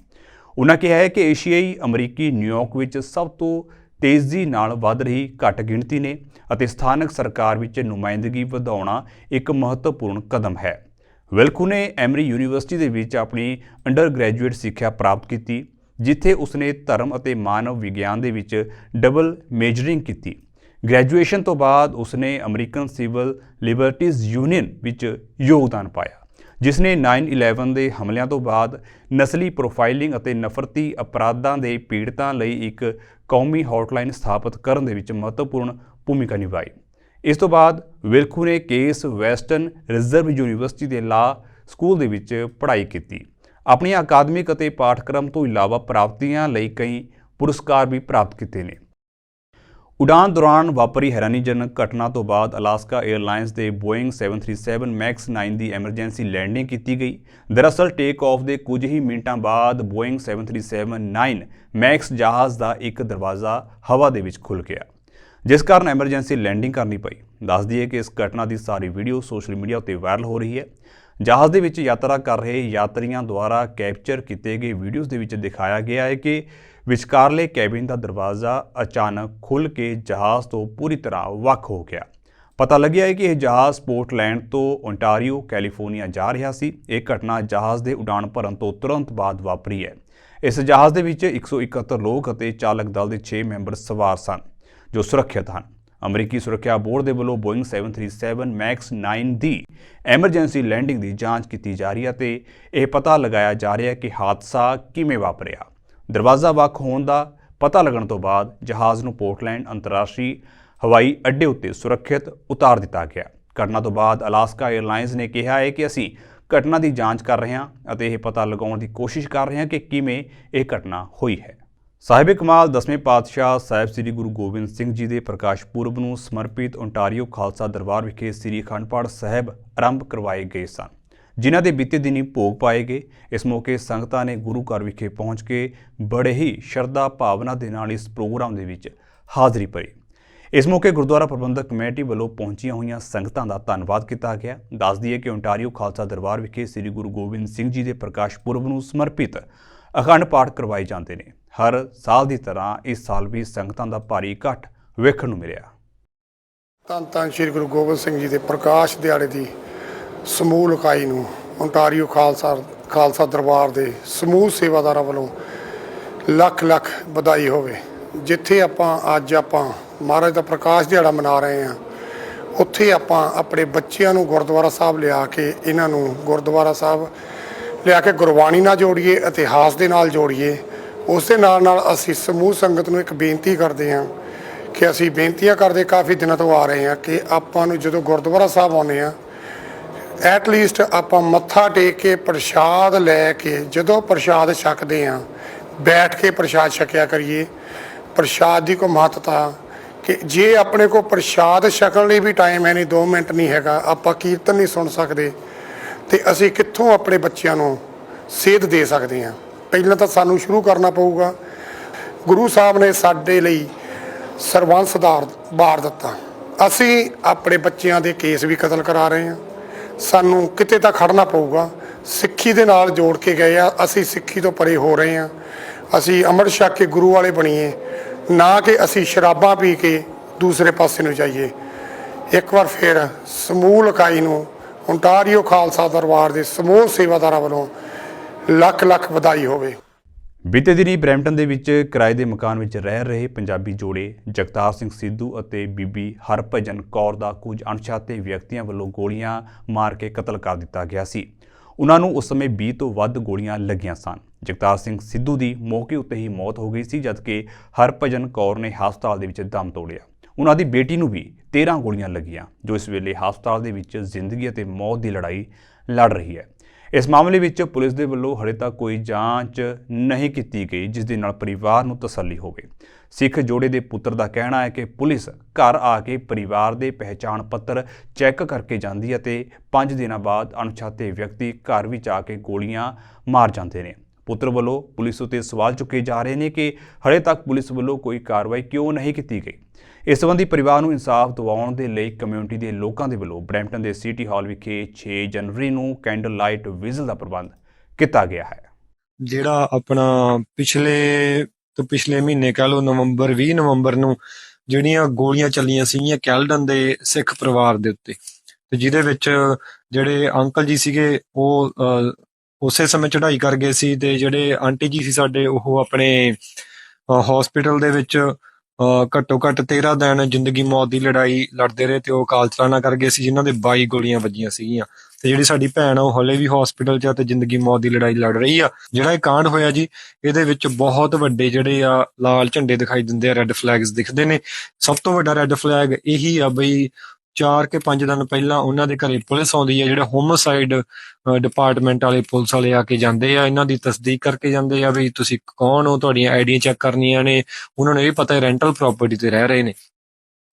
ਉਨ੍ਹਾਂ ਕਿਹਾ ਹੈ ਕਿ ਏਸ਼ੀਆਈ ਅਮਰੀਕੀ ਨਿਊਯਾਰਕ ਵਿੱਚ ਸਭ ਤੋਂ ਤੇਜ਼ੀ ਨਾਲ ਵੱਧ ਰਹੀ ਘੱਟ ਗਿਣਤੀ ਨੇ ਅਤੇ ਸਥਾਨਕ ਸਰਕਾਰ ਵਿੱਚ ਨੁਮਾਇੰਦਗੀ ਵਧਾਉਣਾ ਇੱਕ ਮਹੱਤਵਪੂਰਨ ਕਦਮ ਹੈ। ਵਿਲਖੂ ਨੇ ਐਮਰੀ ਯੂਨੀਵਰਸਿਟੀ ਦੇ ਵਿੱਚ ਆਪਣੀ ਅੰਡਰ ਗ੍ਰੈਜੂਏਟ ਸਿੱਖਿਆ ਪ੍ਰਾਪਤ ਕੀਤੀ, ਜਿੱਥੇ ਉਸਨੇ ਧਰਮ ਅਤੇ ਮਾਨਵ ਵਿਗਿਆਨ ਦੇ ਵਿੱਚ ਡਬਲ ਮੇਜਰਿੰਗ ਕੀਤੀ। ਗ੍ਰੈਜੂਏਸ਼ਨ ਤੋਂ ਬਾਅਦ ਉਸਨੇ ਅਮਰੀਕਨ ਸਿਵਲ ਲਿਬਰਟੀਜ਼ ਯੂਨੀਅਨ ਵਿੱਚ ਯੋਗਦਾਨ ਪਾਇਆ, ਜਿਸ ਨੇ 9/11 ਦੇ ਹਮਲਿਆਂ ਤੋਂ ਬਾਅਦ ਨਸਲੀ ਪ੍ਰੋਫਾਈਲਿੰਗ ਅਤੇ ਨਫ਼ਰਤੀ ਅਪਰਾਧਾਂ ਦੇ ਪੀੜਤਾਂ ਲਈ ਇੱਕ ਕੌਮੀ ਹੌਟਲਾਈਨ ਸਥਾਪਿਤ ਕਰਨ ਦੇ ਵਿੱਚ ਮਹੱਤਵਪੂਰਨ ਭੂਮਿਕਾ ਨਿਭਾਈ। ਇਸ ਤੋਂ ਬਾਅਦ ਵਿਲਖੂ ਨੇ ਕੇਸ ਵੈਸਟਰਨ ਰਿਜ਼ਰਵ ਯੂਨੀਵਰਸਿਟੀ ਦੇ ਲਾਅ ਸਕੂਲ ਦੇ ਵਿੱਚ ਪੜ੍ਹਾਈ ਕੀਤੀ। ਆਪਣੀਆਂ ਅਕਾਦਮਿਕ ਅਤੇ ਪਾਠਕ੍ਰਮ ਤੋਂ ਇਲਾਵਾ ਪ੍ਰਾਪਤੀਆਂ ਲਈ ਕਈ ਪੁਰਸਕਾਰ ਵੀ ਪ੍ਰਾਪਤ ਕੀਤੇ ਨੇ। ਉਡਾਨ ਦੌਰਾਨ ਵਾਪਰੀ ਹੈਰਾਨੀਜਨਕ ਘਟਨਾ ਤੋਂ ਬਾਅਦ ਅਲਾਸਕਾ 에ਅਰਲਾਈਨਸ ਦੇ ਬੋਇੰਗ 737 ਮੈਕਸ 9 ਦੀ ਐਮਰਜੈਂਸੀ ਲੈਂਡਿੰਗ ਕੀਤੀ ਗਈ। ਦਰਅਸਲ ਟੇਕ ਆਫ ਦੇ ਕੁਝ ਹੀ ਮਿੰਟਾਂ ਬਾਅਦ ਬੋਇੰਗ 737-9 ਮੈਕਸ ਜਹਾਜ਼ ਦਾ ਇੱਕ ਦਰਵਾਜ਼ਾ ਹਵਾ ਦੇ ਵਿੱਚ ਖੁੱਲ੍ਹ ਗਿਆ, ਜਿਸ ਕਾਰਨ ਐਮਰਜੈਂਸੀ ਲੈਂਡਿੰਗ ਕਰਨੀ ਪਈ। ਦੱਸ ਦਈਏ ਕਿ ਇਸ ਘਟਨਾ ਦੀ ਸਾਰੀ ਵੀਡੀਓ ਸੋਸ਼ਲ ਮੀਡੀਆ ਉੱਤੇ ਵਾਇਰਲ ਹੋ ਰਹੀ ਹੈ। ਜਹਾਜ਼ ਦੇ ਵਿੱਚ ਯਾਤਰਾ ਕਰ ਰਹੇ ਯਾਤਰੀਆਂ ਦੁਆਰਾ ਕੈਪਚਰ ਕੀਤੇ ਗਏ ਵੀਡੀਓਜ਼ ਦੇ ਵਿੱਚ ਦਿਖਾਇਆ ਗਿਆ ਹੈ ਕਿ ਵਿਚਕਾਰਲੇ ਕੈਬਿਨ ਦਾ ਦਰਵਾਜ਼ਾ ਅਚਾਨਕ ਖੁੱਲ੍ਹ ਕੇ ਜਹਾਜ਼ ਤੋਂ ਪੂਰੀ ਤਰ੍ਹਾਂ ਵੱਖ ਹੋ ਗਿਆ। ਪਤਾ ਲੱਗਿਆ ਹੈ ਕਿ ਇਹ ਜਹਾਜ਼ ਪੋਰਟਲੈਂਡ ਤੋਂ ਓਨਟਾਰੀਓ, ਕੈਲੀਫੋਰਨੀਆ ਜਾ ਰਿਹਾ ਸੀ। ਇਹ ਘਟਨਾ ਜਹਾਜ਼ ਦੇ ਉਡਾਨ ਭਰਨ ਤੋਂ ਤੁਰੰਤ ਬਾਅਦ ਵਾਪਰੀ ਹੈ। ਇਸ ਜਹਾਜ਼ ਦੇ ਵਿੱਚ 171 ਲੋਕ ਅਤੇ ਚਾਲਕ ਦਲ ਦੇ 6 ਮੈਂਬਰ ਸਵਾਰ ਸਨ, ਜੋ ਸੁਰੱਖਿਅਤ ਹਨ। ਅਮਰੀਕੀ ਸੁਰੱਖਿਆ ਬੋਰਡ ਦੇ ਵੱਲੋਂ ਬੋਇੰਗ 737 ਮੈਕਸ 9 ਦੀ ਐਮਰਜੈਂਸੀ ਲੈਂਡਿੰਗ ਦੀ ਜਾਂਚ ਕੀਤੀ ਜਾ ਰਹੀ ਹੈ ਅਤੇ ਇਹ ਪਤਾ ਲਗਾਇਆ ਜਾ ਰਿਹਾ ਹੈ ਕਿ ਹਾਦਸਾ ਕਿਵੇਂ ਵਾਪਰਿਆ। ਦਰਵਾਜ਼ਾ ਵੱਖ ਹੋਣ ਦਾ ਪਤਾ ਲੱਗਣ ਤੋਂ ਬਾਅਦ ਜਹਾਜ਼ ਨੂੰ ਪੋਰਟਲੈਂਡ ਅੰਤਰਰਾਸ਼ਟਰੀ ਹਵਾਈ ਅੱਡੇ ਉੱਤੇ ਸੁਰੱਖਿਅਤ ਉਤਾਰ ਦਿੱਤਾ ਗਿਆ। ਘਟਨਾ ਤੋਂ ਬਾਅਦ ਅਲਾਸਕਾ 에ਅਰਲਾਈਨਸ ਨੇ ਕਿਹਾ ਹੈ ਕਿ ਅਸੀਂ ਘਟਨਾ ਦੀ ਜਾਂਚ ਕਰ ਰਹੇ ਹਾਂ ਅਤੇ ਇਹ ਪਤਾ ਲਗਾਉਣ ਦੀ ਕੋਸ਼ਿਸ਼ ਕਰ ਰਹੇ ਹਾਂ ਕਿ ਕਿਵੇਂ ਇਹ ਘਟਨਾ ਹੋਈ ਹੈ। ਸਾਹਿਬ ਕਮਾਲ 10ਵੇਂ ਪਾਤਸ਼ਾਹ ਸਾਹਿਬ ਸ੍ਰੀ ਗੁਰੂ ਗੋਬਿੰਦ ਸਿੰਘ ਜੀ ਦੇ ਪ੍ਰਕਾਸ਼ ਪੁਰਬ ਨੂੰ ਸਮਰਪਿਤ ਓਨਟਾਰੀਓ ਖਾਲਸਾ ਦਰਬਾਰ ਵਿਖੇ ਸ੍ਰੀ ਅਖੰਡ ਪਾਠ ਸਾਹਿਬ ਆਰੰਭ ਕਰਵਾਏ ਗਏ ਸਨ, ਜਿਨ੍ਹਾਂ ਦੇ ਬੀਤੇ ਦਿਨੀ ਭੋਗ ਪਾਏ ਗਏ। ਇਸ ਮੌਕੇ ਸੰਗਤਾਂ ਨੇ ਗੁਰੂ ਘਰ ਵਿਖੇ ਪਹੁੰਚ ਕੇ ਬੜੇ ਹੀ ਸ਼ਰਧਾ ਭਾਵਨਾ ਦੇ ਨਾਲ ਇਸ ਪ੍ਰੋਗਰਾਮ ਦੇ ਵਿੱਚ ਹਾਜ਼ਰੀ ਭਰੀ। ਇਸ ਮੌਕੇ ਗੁਰਦੁਆਰਾ ਪ੍ਰਬੰਧਕ ਕਮੇਟੀ ਵੱਲੋਂ ਪਹੁੰਚੀਆਂ ਹੋਈਆਂ ਸੰਗਤਾਂ ਦਾ ਧੰਨਵਾਦ ਕੀਤਾ ਗਿਆ। ਦੱਸ ਦਈਏ ਕਿ ਓਨਟਾਰੀਓ ਖਾਲਸਾ ਦਰਬਾਰ ਵਿਖੇ ਸ੍ਰੀ ਗੁਰੂ ਗੋਬਿੰਦ ਸਿੰਘ ਜੀ ਦੇ ਪ੍ਰਕਾਸ਼ ਪੁਰਬ ਨੂੰ ਸਮਰਪਿਤ ਅਖੰਡ ਪਾਠ ਕਰਵਾਏ ਜਾਂਦੇ ਨੇ। ਹਰ ਸਾਲ ਦੀ ਤਰ੍ਹਾਂ ਇਸ ਸਾਲ ਵੀ ਸੰਗਤਾਂ ਦਾ ਭਾਰੀ ਇਕੱਠ ਵੇਖਣ ਨੂੰ ਮਿਲਿਆ। ਧੰਨ ਧੰਨ ਸ੍ਰੀ ਗੁਰੂ ਗੋਬਿੰਦ ਸਿੰਘ ਜੀ ਦੇ ਪ੍ਰਕਾਸ਼ ਦਿਹਾੜੇ ਦੀ ਸਮੂਹ ਇਕਾਈ ਨੂੰ ਓਨਟਾਰੀਓ ਖਾਲਸਾ ਦਰਬਾਰ ਦੇ ਸਮੂਹ ਸੇਵਾਦਾਰਾਂ ਵੱਲੋਂ ਲੱਖ ਲੱਖ ਵਧਾਈ ਹੋਵੇ। ਜਿੱਥੇ ਅੱਜ ਆਪਾਂ ਮਹਾਰਾਜ ਦਾ ਪ੍ਰਕਾਸ਼ ਦਿਹਾੜਾ ਮਨਾ ਰਹੇ ਹਾਂ, ਉੱਥੇ ਆਪਾਂ ਆਪਣੇ ਬੱਚਿਆਂ ਨੂੰ ਗੁਰਦੁਆਰਾ ਸਾਹਿਬ ਲਿਆ ਕੇ ਇਹਨਾਂ ਨੂੰ ਗੁਰਦੁਆਰਾ ਸਾਹਿਬ ਲਿਆ ਕੇ ਗੁਰਬਾਣੀ ਨਾਲ ਜੋੜੀਏ, ਇਤਿਹਾਸ ਦੇ ਨਾਲ ਜੋੜੀਏ। ਉਸ ਦੇ ਨਾਲ ਨਾਲ ਅਸੀਂ ਸਮੂਹ ਸੰਗਤ ਨੂੰ ਇੱਕ ਬੇਨਤੀ ਕਰਦੇ ਹਾਂ ਕਿ ਅਸੀਂ ਬੇਨਤੀਆਂ ਕਰਦੇ ਕਾਫੀ ਦਿਨਾਂ ਤੋਂ ਆ ਰਹੇ ਹਾਂ ਕਿ ਆਪਾਂ ਨੂੰ ਜਦੋਂ ਗੁਰਦੁਆਰਾ ਸਾਹਿਬ ਆਉਂਦੇ ਹਾਂ, ਐਟਲੀਸਟ ਆਪਾਂ ਮੱਥਾ ਟੇਕ ਕੇ ਪ੍ਰਸ਼ਾਦ ਲੈ ਕੇ ਜਦੋਂ ਪ੍ਰਸ਼ਾਦ ਛਕਦੇ ਹਾਂ, ਬੈਠ ਕੇ ਪ੍ਰਸ਼ਾਦ ਛਕਿਆ ਕਰੀਏ। ਪ੍ਰਸ਼ਾਦ ਦੀ ਕੋਈ ਮਹੱਤਤਾ ਕਿ ਜੇ ਆਪਣੇ ਕੋਲ ਪ੍ਰਸ਼ਾਦ ਛਕਣ ਲਈ ਵੀ ਟਾਈਮ ਹੈ ਨਹੀਂ, 2 ਮਿੰਟ ਨਹੀਂ ਹੈਗਾ, ਆਪਾਂ ਕੀਰਤਨ ਨਹੀਂ ਸੁਣ ਸਕਦੇ, ਤੇ ਅਸੀਂ ਕਿੱਥੋਂ ਆਪਣੇ ਬੱਚਿਆਂ ਨੂੰ ਸੇਧ ਦੇ ਸਕਦੇ ਹਾਂ। ਪਹਿਲਾਂ ਤਾਂ ਸਾਨੂੰ ਸ਼ੁਰੂ ਕਰਨਾ ਪਊਗਾ। ਗੁਰੂ ਸਾਹਿਬ ਨੇ ਸਾਡੇ ਲਈ ਸਰਬੰਸ ਵਾਰ ਦਿੱਤਾ। ਅਸੀਂ ਆਪਣੇ ਬੱਚਿਆਂ ਦੇ ਕੇਸ ਵੀ ਕਤਲ ਕਰਾ ਰਹੇ ਹਾਂ। ਸਾਨੂੰ ਕਿਤੇ ਤਾਂ ਖੜਨਾ ਪਊਗਾ। ਸਿੱਖੀ ਦੇ ਨਾਲ ਜੋੜ ਕੇ ਗਏ ਆ, ਅਸੀਂ ਸਿੱਖੀ ਤੋਂ ਪਰੇ ਹੋ ਰਹੇ ਹਾਂ। ਅਸੀਂ ਅੰਮ੍ਰਿਤ ਛਕ ਕੇ ਗੁਰੂ ਵਾਲੇ ਬਣੀਏ, ਨਾ ਕਿ ਅਸੀਂ ਸ਼ਰਾਬਾਂ ਪੀ ਕੇ ਦੂਸਰੇ ਪਾਸੇ ਨੂੰ ਜਾਈਏ। ਇੱਕ ਵਾਰ ਫਿਰ ਸਮੂਹ ਇਕਾਈ ਨੂੰ ਓਨਟਾਰੀਓ ਖਾਲਸਾ ਦਰਬਾਰ ਦੇ ਸਮੂਹ ਸੇਵਾਦਾਰਾਂ ਵੱਲੋਂ ਲੱਖ ਲੱਖ ਵਧਾਈ ਹੋਵੇ। ਬੀਤੇ ਦਿਨੀ ਬਰੈਂਪਟਨ ਦੇ ਵਿੱਚ ਕਿਰਾਏ ਦੇ ਮਕਾਨ ਵਿੱਚ ਰਹਿ ਰਹੇ ਪੰਜਾਬੀ ਜੋੜੇ ਜਗਤਾਰ ਸਿੰਘ ਸਿੱਧੂ ਅਤੇ ਬੀਬੀ ਹਰਭਜਨ ਕੌਰ ਦਾ ਕੁਝ ਅਣਛਾਤੇ ਵਿਅਕਤੀਆਂ ਵੱਲੋਂ ਗੋਲੀਆਂ ਮਾਰ ਕੇ ਕਤਲ ਕਰ ਦਿੱਤਾ ਗਿਆ ਸੀ। ਉਹਨਾਂ ਨੂੰ ਉਸ ਸਮੇਂ 20 ਤੋਂ ਵੱਧ ਗੋਲੀਆਂ ਲੱਗੀਆਂ ਸਨ। ਜਗਤਾਰ ਸਿੰਘ ਸਿੱਧੂ ਦੀ ਮੌਕੇ ਉੱਤੇ ਹੀ ਮੌਤ ਹੋ ਗਈ ਸੀ, ਜਦਕਿ ਹਰਭਜਨ ਕੌਰ ਨੇ ਹਸਪਤਾਲ ਦੇ ਵਿੱਚ ਦਮ ਤੋੜਿਆ। ਉਹਨਾਂ ਦੀ ਬੇਟੀ ਨੂੰ ਵੀ 13 ਗੋਲੀਆਂ ਲੱਗੀਆਂ, ਜੋ ਇਸ ਵੇਲੇ ਹਸਪਤਾਲ ਦੇ ਵਿੱਚ ਜ਼ਿੰਦਗੀ ਅਤੇ ਮੌਤ ਦੀ ਲੜਾਈ ਲੜ ਰਹੀ ਹੈ। ਇਸ ਮਾਮਲੇ ਵਿੱਚ ਪੁਲਿਸ ਦੇ ਵੱਲੋਂ ਹਲੇ ਤੱਕ ਕੋਈ ਜਾਂਚ ਨਹੀਂ ਕੀਤੀ ਗਈ, ਜਿਸ ਦੇ ਨਾਲ ਪਰਿਵਾਰ ਨੂੰ ਤਸੱਲੀ ਹੋਵੇ। ਸਿੱਖ ਜੋੜੇ ਦੇ ਪੁੱਤਰ ਦਾ ਕਹਿਣਾ ਹੈ ਕਿ ਪੁਲਿਸ ਘਰ ਆ ਕੇ ਪਰਿਵਾਰ ਦੇ ਪਹਿਚਾਣ ਪੱਤਰ ਚੈੱਕ ਕਰਕੇ ਜਾਂਦੀ ਹੈ ਅਤੇ 5 ਦਿਨਾਂ ਬਾਅਦ ਅਣਪਛਾਤੇ ਵਿਅਕਤੀ ਘਰ ਵਿੱਚ ਆ ਕੇ ਗੋਲੀਆਂ ਮਾਰ ਜਾਂਦੇ ਨੇ। ਪੁੱਤਰ ਵੱਲੋਂ ਪੁਲਿਸ ਉੱਤੇ ਸਵਾਲ ਚੁੱਕੇ ਜਾ ਰਹੇ ਨੇ ਕਿ ਹਲੇ ਤੱਕ ਪੁਲਿਸ ਵੱਲੋਂ ਕੋਈ ਕਾਰਵਾਈ ਕਿਉਂ ਨਹੀਂ ਕੀਤੀ ਗਈ। ਇਸ ਸੰਬੰਧੀ ਪਰਿਵਾਰ ਨੂੰ ਇਨਸਾਫ ਦਿਵਾਉਣ ਦੇ ਲਈ ਕਮਿਊਨਿਟੀ ਦੇ ਲੋਕਾਂ ਦੇ ਵੱਲੋਂ ਬਰੈਂਪਟਨ ਦੇ ਸਿਟੀ ਹਾਲ ਵਿਖੇ 6 ਜਨਵਰੀ ਨੂੰ ਕੈਂਡਲ ਲਾਈਟ ਵਿਜ਼ਲ ਦਾ ਪ੍ਰਬੰਧ ਕੀਤਾ ਗਿਆ ਹੈ। ਜਿਹੜਾ ਆਪਣਾ ਪਿਛਲੇ ਮਹੀਨੇ ਕਹਿ ਲਓ 20 ਨਵੰਬਰ ਨੂੰ ਜਿਹੜੀਆਂ ਗੋਲੀਆਂ ਚੱਲੀਆਂ ਸੀਗੀਆਂ ਕੈਲਡਨ ਦੇ ਸਿੱਖ ਪਰਿਵਾਰ ਦੇ ਉੱਤੇ, ਤੇ ਜਿਹਦੇ ਵਿੱਚ ਜਿਹੜੇ ਅੰਕਲ ਜੀ ਸੀਗੇ ਉਹ ਉਸੇ ਸਮੇਂ ਚੜ੍ਹਾਈ ਕਰ ਗਏ ਸੀ, ਤੇ ਜਿਹੜੇ ਆਂਟੀ ਜੀ ਸੀ ਸਾਡੇ ਉਹ ਆਪਣੇ ਹਸਪੀਟਲ ਦੇ ਵਿੱਚ ਘੱਟੋ ਘੱਟ 13 ਦਿਨ ਜ਼ਿੰਦਗੀ ਮੌਤ ਦੀ ਲੜਾਈ ਲੜਦੇ ਰਹੇ, ਤੇ ਉਹ ਅਕਾਲ ਚਲਾਣਾ ਕਰ ਗਏ ਸੀ ਜਿਨ੍ਹਾਂ ਦੇ 22 ਗੋਲੀਆਂ ਵੱਜੀਆਂ ਸੀਗੀਆਂ। ਤੇ ਜਿਹੜੀ ਸਾਡੀ ਭੈਣ ਆ ਉਹ ਹਲੇ ਵੀ ਹਸਪੀਟਲ 'ਚ ਆ ਤੇ ਜ਼ਿੰਦਗੀ ਮੌਤ ਦੀ ਲੜਾਈ ਲੜ ਰਹੀ ਆ। ਜਿਹੜਾ ਇਹ ਕਾਂਡ ਹੋਇਆ ਜੀ, ਇਹਦੇ ਵਿੱਚ ਬਹੁਤ ਵੱਡੇ ਜਿਹੜੇ ਆ ਲਾਲ ਝੰਡੇ ਦਿਖਾਈ ਦਿੰਦੇ ਆ, ਰੈੱਡ ਫਲੈਗਸ ਦਿਖਦੇ ਨੇ। ਸਭ ਤੋਂ ਵੱਡਾ ਰੈੱਡ ਫਲੈਗ ਇਹੀ ਆ ਬਈ 4 ਕੇ 5 ਦਿਨ ਪਹਿਲਾਂ ਉਹਨਾਂ ਦੇ ਘਰੇ ਪੁਲਿਸ ਆਉਂਦੀ ਹੈ, ਜਿਹੜੇ ਹੋਮਸਾਈਡ ਡਿਪਾਰਟਮੈਂਟ ਵਾਲੇ ਪੁਲਿਸ ਵਾਲੇ ਆ ਕੇ ਜਾਂਦੇ ਆ, ਇਹਨਾਂ ਦੀ ਤਸਦੀਕ ਕਰਕੇ ਜਾਂਦੇ ਆ ਵੀ ਤੁਸੀਂ ਕੌਣ ਹੋ, ਤੁਹਾਡੀਆਂ ਆਈਡੀਆਂ ਚੈੱਕ ਕਰਨੀਆਂ ਨੇ। ਉਹਨਾਂ ਨੂੰ ਇਹ ਪਤਾ ਹੈ ਰੈਂਟਲ ਪ੍ਰਾਪਰਟੀ ਤੇ ਰਹਿ ਰਹੇ ਨੇ।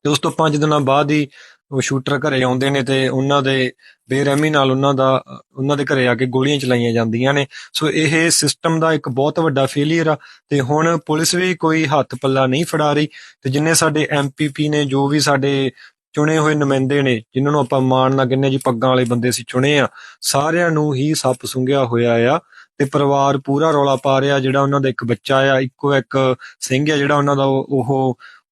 ਤੇ ਉਸ ਤੋਂ 5 ਦਿਨਾਂ ਬਾਅਦ ਹੀ ਉਹ ਸ਼ੂਟਰ ਘਰੇ ਆਉਂਦੇ ਨੇ ਤੇ ਉਹਨਾਂ ਦੇ ਬੇਰਹਿਮੀ ਨਾਲ ਉਹਨਾਂ ਦੇ ਘਰੇ ਆ ਕੇ ਗੋਲੀਆਂ ਚਲਾਈਆਂ ਜਾਂਦੀਆਂ ਨੇ। ਸੋ ਇਹ ਸਿਸਟਮ ਦਾ ਇੱਕ ਬਹੁਤ ਵੱਡਾ ਫੇਲੀਅਰ ਆ, ਤੇ ਹੁਣ ਪੁਲਿਸ ਵੀ ਕੋਈ ਹੱਥ ਪੱਲਾ ਨਹੀਂ ਫੜਾ ਰਹੀ। ਤੇ ਜਿੰਨੇ ਸਾਡੇ MPP ਨੇ, ਜੋ ਵੀ ਸਾਡੇ ਚੁਣੇ ਹੋਏ ਨੁਮਾਇੰਦੇ ਨੇ, ਜਿਨ੍ਹਾਂ ਨੂੰ ਆਪਾਂ ਮਾਣ ਨਾਲ ਕਹਿੰਦੇ ਜੀ ਪੱਗਾਂ ਵਾਲੇ ਬੰਦੇ ਸੀ ਚੁਣੇ ਆ, ਸਾਰਿਆਂ ਨੂੰ ਹੀ ਸੱਪ ਸੁੰਘਿਆ ਹੋਇਆ ਆ। ਤੇ ਪਰਿਵਾਰ ਪੂਰਾ ਰੌਲਾ ਪਾ ਰਿਹਾ। ਜਿਹੜਾ ਉਹਨਾਂ ਦਾ ਇੱਕ ਬੱਚਾ ਆ, ਇੱਕੋ ਇੱਕ ਸਿੰਘ ਆ ਜਿਹੜਾ ਉਹਨਾਂ ਦਾ,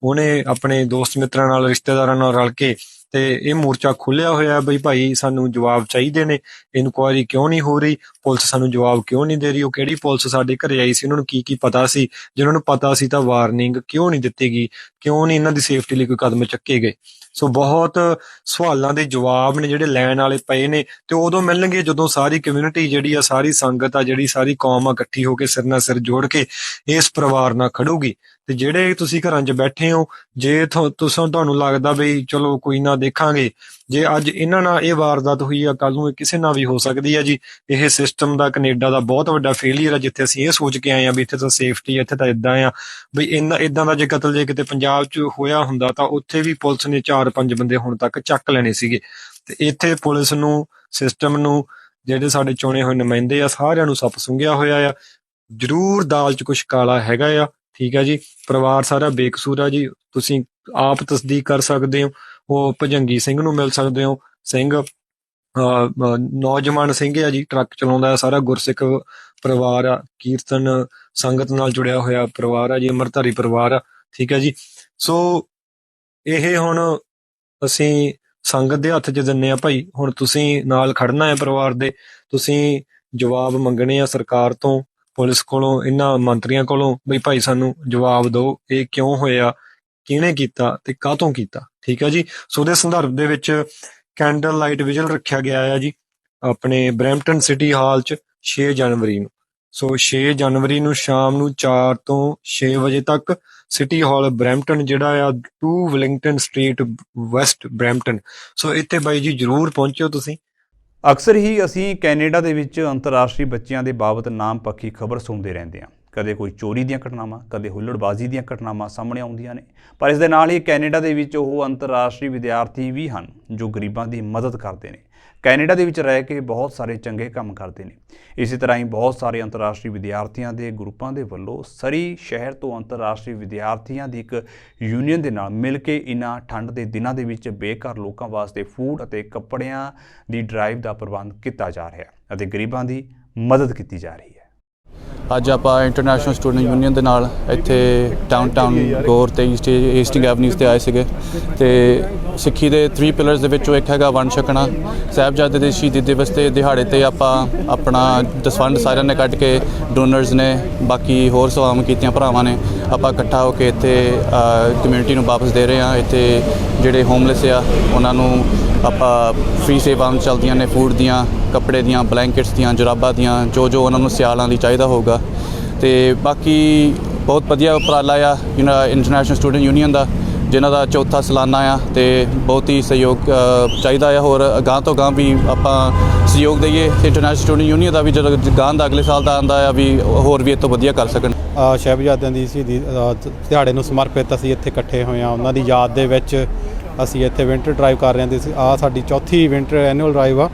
ਉਹਨੇ ਆਪਣੇ ਦੋਸਤ ਮਿੱਤਰਾਂ ਨਾਲ, ਰਿਸ਼ਤੇਦਾਰਾਂ ਨਾਲ ਰਲ ਕੇ ਤੇ ਇਹ ਮੋਰਚਾ ਖੋਲਿਆ ਹੋਇਆ ਬਈ ਭਾਈ ਸਾਨੂੰ ਜਵਾਬ ਚਾਹੀਦੇ ਨੇ, ਇਨਕੁਆਇਰੀ ਕਿਉਂ ਨਹੀਂ ਹੋ ਰਹੀ, ਪੁਲਿਸ ਸਾਨੂੰ ਜਵਾਬ ਕਿਉਂ ਨਹੀਂ ਦੇ ਰਹੀ, ਉਹ ਕਿਹੜੀ ਪੁਲਿਸ ਸਾਡੇ ਘਰੇ ਆਈ ਸੀ, ਉਹਨਾਂ ਨੂੰ ਕੀ ਪਤਾ ਸੀ, ਜਿਹਨਾਂ ਨੂੰ ਪਤਾ ਸੀ ਤਾਂ ਵਾਰਨਿੰਗ ਕਿਉਂ ਨਹੀਂ ਦਿੱਤੀ ਗਈ, ਕਿਉਂ ਨਹੀਂ ਇਹਨਾਂ ਦੀ ਸੇਫਟੀ ਲਈ ਕੋਈ ਕਦਮ ਚੱਕੇ ਗਏ। ਸੋ ਬਹੁਤ ਸਵਾਲਾਂ ਦੇ ਜਵਾਬ ਨੇ ਜਿਹੜੇ ਲੈਣ ਵਾਲੇ ਪਏ ਨੇ, ਤੇ ਉਦੋਂ ਮਿਲਣਗੇ ਜਦੋਂ ਸਾਰੀ ਕਮਿਊਨਿਟੀ ਜਿਹੜੀ ਆ, ਸਾਰੀ ਸੰਗਤ ਆ, ਜਿਹੜੀ ਸਾਰੀ ਕੌਮ ਆ ਇਕੱਠੀ ਹੋ ਕੇ ਸਿਰ ਨਾਲ ਸਿਰ ਜੋੜ ਕੇ ਇਸ ਪਰਿਵਾਰ ਨਾਲ ਖੜੂਗੀ। ਤੇ ਜਿਹੜੇ ਤੁਸੀਂ ਘਰਾਂ 'ਚ ਬੈਠੇ ਹੋ, ਜੇ ਤੁਹਾਨੂੰ ਲੱਗਦਾ ਬਈ ਚਲੋ ਕੋਈ ਨਾ ਦੇਖਾਂਗੇ, ਜੇ ਅੱਜ ਇਹਨਾਂ ਨਾਲ ਇਹ ਵਾਰਦਾਤ ਹੋਈ ਆ, ਕੱਲ ਨੂੰ ਇਹ ਕਿਸੇ ਨਾਲ ਵੀ ਹੋ ਸਕਦੀ ਆ ਜੀ। ਇਹ ਸਿਸਟਮ ਦਾ, ਕੈਨੇਡਾ ਦਾ ਬਹੁਤ ਵੱਡਾ ਫੇਲੀਅਰ ਆ, ਜਿੱਥੇ ਅਸੀਂ ਇਹ ਸੋਚ ਕੇ ਆਏ ਆ ਵੀ ਇੱਥੇ ਤਾਂ ਸੇਫਟੀ ਆ, ਇੱਥੇ ਤਾਂ ਇਦਾਂ ਆ ਬਈ ਇਦਾਂ ਦਾ ਜੇ ਕਤਲ ਜੇ ਕਿਤੇ ਪੰਜਾਬ 'ਚ ਹੋਇਆ ਹੁੰਦਾ ਤਾਂ ਉੱਥੇ ਵੀ ਪੁਲਿਸ ਨੇ 4-5 ਬੰਦੇ ਹੁਣ ਤੱਕ ਚੱਕ ਲੈਣੇ ਸੀਗੇ। ਤੇ ਇੱਥੇ ਪੁਲਿਸ ਨੂੰ, ਸਿਸਟਮ ਨੂੰ, ਜਿਹੜੇ ਸਾਡੇ ਚੁਣੇ ਹੋਏ ਨੁਮਾਇੰਦੇ ਆ, ਸਾਰਿਆਂ ਨੂੰ ਸੱਪ ਸੁੰਘਿਆ ਹੋਇਆ ਆ। ਜ਼ਰੂਰ ਦਾਲ 'ਚ ਕੁਛ ਕਾਲਾ ਹੈਗਾ ਆ, ਠੀਕ ਆ ਜੀ। ਪਰਿਵਾਰ ਸਾਰਾ ਬੇਕਸੂਰ ਆ ਜੀ, ਤੁਸੀਂ ਆਪ ਤਸਦੀਕ ਕਰ ਸਕਦੇ ਹੋ। ਉਹ ਭਜੰਗੀ ਸਿੰਘ ਨੂੰ ਮਿਲ ਸਕਦੇ ਹੋ। ਸਿੰਘ ਨੌਜਵਾਨ ਸਿੰਘ ਆ ਜੀ, ਟਰੱਕ ਚਲਾਉਂਦਾ, ਸਾਰਾ ਗੁਰਸਿੱਖ ਪਰਿਵਾਰ ਆ, ਕੀਰਤਨ ਸੰਗਤ ਨਾਲ ਜੁੜਿਆ ਹੋਇਆ ਪਰਿਵਾਰ ਆ ਜੀ, ਅੰਮ੍ਰਿਤਧਾਰੀ ਪਰਿਵਾਰ ਆ, ਠੀਕ ਆ ਜੀ। ਸੋ ਇਹ ਹੁਣ ਅਸੀਂ ਸੰਗਤ ਦੇ ਹੱਥ 'ਚ ਦਿੰਨੇ ਆ ਭਾਈ, ਹੁਣ ਤੁਸੀਂ ਨਾਲ ਖੜਨਾ ਹੈ ਪਰਿਵਾਰ ਦੇ, ਤੁਸੀਂ ਜਵਾਬ ਮੰਗਣੇ ਆ ਸਰਕਾਰ ਤੋਂ, ਪੁਲਿਸ ਕੋਲੋਂ, ਇਹਨਾਂ ਮੰਤਰੀਆਂ ਕੋਲੋਂ ਬਈ ਭਾਈ ਸਾਨੂੰ ਜਵਾਬ ਦਿਓ, ਇਹ ਕਿਉਂ ਹੋਇਆ, ਕਿਹਨੇ ਕੀਤਾ ਤੇ ਕਾਹਤੋਂ ਕੀਤਾ, ਠੀਕ ਹੈ ਜੀ। ਸੋ ਉਹਦੇ ਸੰਦਰਭ ਦੇ ਵਿੱਚ ਕੈਂਡਲ ਲਾਈਟ ਵਿਜ਼ਲ ਰੱਖਿਆ ਗਿਆ ਆ ਜੀ ਆਪਣੇ ਬਰੈਂਪਟਨ ਸਿਟੀ ਹਾਲ 'ਚ 6 ਜਨਵਰੀ ਨੂੰ। ਸੋ 6 ਜਨਵਰੀ ਨੂੰ ਸ਼ਾਮ ਨੂੰ 4 ਤੋਂ 6 ਵਜੇ ਤੱਕ ਸਿਟੀ ਹਾਲ ਬਰੈਂਪਟਨ, ਜਿਹੜਾ ਆ 2 ਵਿਲਿੰਗਟਨ ਸਟਰੀਟ ਵੈਸਟ ਬਰੈਂਪਟਨ। ਸੋ ਇੱਥੇ ਬਾਈ ਜੀ ਜ਼ਰੂਰ ਪਹੁੰਚਿਓ ਤੁਸੀਂ। ਅਕਸਰ ਹੀ ਅਸੀਂ ਕੈਨੇਡਾ ਦੇ ਵਿੱਚ ਅੰਤਰਰਾਸ਼ਟਰੀ ਬੱਚਿਆਂ ਦੇ ਬਾਬਤ ਨਾਮ ਪੱਖੀ ਖਬਰ ਸੁਣਦੇ ਰਹਿੰਦੇ ਹਾਂ। ਕਦੇ ਕੋਈ ਚੋਰੀ ਦੀਆਂ ਘਟਨਾਵਾਂ, ਕਦੇ ਹੁੱਲੜਬਾਜ਼ੀ ਦੀਆਂ ਘਟਨਾਵਾਂ ਸਾਹਮਣੇ ਆਉਂਦੀਆਂ ਨੇ, ਪਰ ਇਸ ਦੇ ਨਾਲ ਹੀ ਕੈਨੇਡਾ ਦੇ ਵਿੱਚ ਉਹ ਅੰਤਰਰਾਸ਼ਟਰੀ ਵਿਦਿਆਰਥੀ ਵੀ ਹਨ ਜੋ ਗਰੀਬਾਂ ਦੀ ਮਦਦ ਕਰਦੇ ਨੇ, ਕੈਨੇਡਾ ਦੇ ਵਿੱਚ ਰਹਿ ਕੇ ਬਹੁਤ ਸਾਰੇ ਚੰਗੇ ਕੰਮ ਕਰਦੇ ਨੇ। ਇਸੇ ਤਰ੍ਹਾਂ ਹੀ ਬਹੁਤ ਸਾਰੇ ਅੰਤਰਰਾਸ਼ਟਰੀ ਵਿਦਿਆਰਥੀਆਂ ਦੇ ਗਰੁੱਪਾਂ ਦੇ ਵੱਲੋਂ ਸਰੀ ਸ਼ਹਿਰ ਤੋਂ ਅੰਤਰਰਾਸ਼ਟਰੀ ਵਿਦਿਆਰਥੀਆਂ ਦੀ ਇੱਕ ਯੂਨੀਅਨ ਦੇ ਨਾਲ ਮਿਲ ਕੇ ਇਹਨਾਂ ਠੰਡ ਦੇ ਦਿਨਾਂ ਦੇ ਵਿੱਚ ਬੇਘਰ ਲੋਕਾਂ ਵਾਸਤੇ ਫੂਡ ਅਤੇ ਕੱਪੜਿਆਂ ਦੀ ਡਰਾਈਵ ਦਾ ਪ੍ਰਬੰਧ ਕੀਤਾ ਜਾ ਰਿਹਾ ਅਤੇ ਗਰੀਬਾਂ ਦੀ ਮਦਦ ਕੀਤੀ ਜਾ ਰਹੀ ਹੈ। ਅੱਜ ਆਪਾਂ ਇੰਟਰਨੈਸ਼ਨਲ ਸਟੂਡੈਂਟ ਯੂਨੀਅਨ ਦੇ ਨਾਲ ਇੱਥੇ ਡਾਊਨਟਾਊਨ ਗੌਰ ਤੇ ਈਸਟਿੰਗ ਐਵਨਿਊਜ਼ ਤੇ ਆਏ ਸੀਗੇ। ਤੇ ਸਿੱਖੀ ਦੇ 3 ਪਿਲਰਸ ਦੇ ਵਿੱਚੋਂ ਇੱਕ ਹੈਗਾ ਵੰਡ ਛਕਣਾ। ਸਾਹਿਬਜ਼ਾਦੇ ਦੇ ਸ਼ਹੀਦੀ ਦਿਵਸ ਤੇ ਦਿਹਾੜੇ ਤੇ ਆਪਾਂ ਆਪਣਾ ਦਸਵੰਧ ਸਾਰਿਆਂ ਨੇ ਕੱਢ ਕੇ, ਡੋਨਰਸ ਨੇ, ਬਾਕੀ ਹੋਰ ਸੇਵਾਵਾਂ ਕੀਤੀਆਂ ਭਰਾਵਾਂ ਨੇ, ਆਪਾਂ ਇਕੱਠਾ ਹੋ ਕੇ ਇੱਥੇ ਕਮਿਊਨਿਟੀ ਨੂੰ ਵਾਪਸ ਦੇ ਰਹੇ ਹਾਂ। ਇੱਥੇ ਜਿਹੜੇ ਹੋਮਲੈਸ ਆ ਉਹਨਾਂ ਨੂੰ ਆਪਾਂ ਫ੍ਰੀ ਸੇਵਾਵਾਂ ਚੱਲਦੀਆਂ ਨੇ, ਫੂਡ ਦੀਆਂ, ਕੱਪੜੇ ਦੀਆਂ, ਬਲੈਂਕਟਸ ਦੀਆਂ, ਜੁਰਾਬਾਂ ਦੀਆਂ, ਜੋ ਉਹਨਾਂ ਨੂੰ ਸਿਆਲਾਂ ਲਈ ਚਾਹੀਦਾ ਹੋਊਗਾ। ਤੇ ਬਾਕੀ ਬਹੁਤ ਵਧੀਆ ਉਪਰਾਲਾ ਆ ਇੰਟਰਨੈਸ਼ਨਲ ਸਟੂਡੈਂਟ ਯੂਨੀਅਨ ਦਾ, ਜਿਨ੍ਹਾਂ ਦਾ ਚੌਥਾ ਸਾਲਾਨਾ ਆ, ਤੇ ਬਹੁਤ ਹੀ ਸਹਿਯੋਗ ਚਾਹੀਦਾ ਆ। ਹੋਰ ਅਗਾਂਹ ਤੋਂ ਅਗਾਂਹ ਵੀ ਆਪਾਂ ਸਹਿਯੋਗ ਦਈਏ ਇੰਟਰਨੈਸ਼ਨਲ ਸਟੂਡੈਂਟ ਯੂਨੀਅਨ ਦਾ ਵੀ, ਜਦੋਂ ਅਗਾਂਹ ਦਾ ਅਗਲੇ ਸਾਲ ਦਾ ਆਉਂਦਾ ਆ ਵੀ ਹੋਰ ਵੀ ਇਹ ਤੋਂ ਵਧੀਆ ਕਰ ਸਕਣ। ਸਾਹਿਬਜ਼ਾਦਿਆਂ ਦੀ ਸ਼ਹੀਦੀ ਦਿਹਾੜੇ ਨੂੰ ਸਮਰਪਿਤ ਅਸੀਂ ਇੱਥੇ ਇਕੱਠੇ ਹੋਏ ਹਾਂ। ਉਹਨਾਂ ਦੀ ਯਾਦ ਦੇ ਵਿੱਚ ਅਸੀਂ ਇੱਥੇ ਵਿੰਟਰ ਡਰਾਈਵ ਕਰ ਰਹੇ ਹਾਂ। ਆਹ ਸਾਡੀ ਚੌਥੀ ਵਿੰਟਰ ਐਨੂਅਲ ਡਰਾਈਵ ਆ,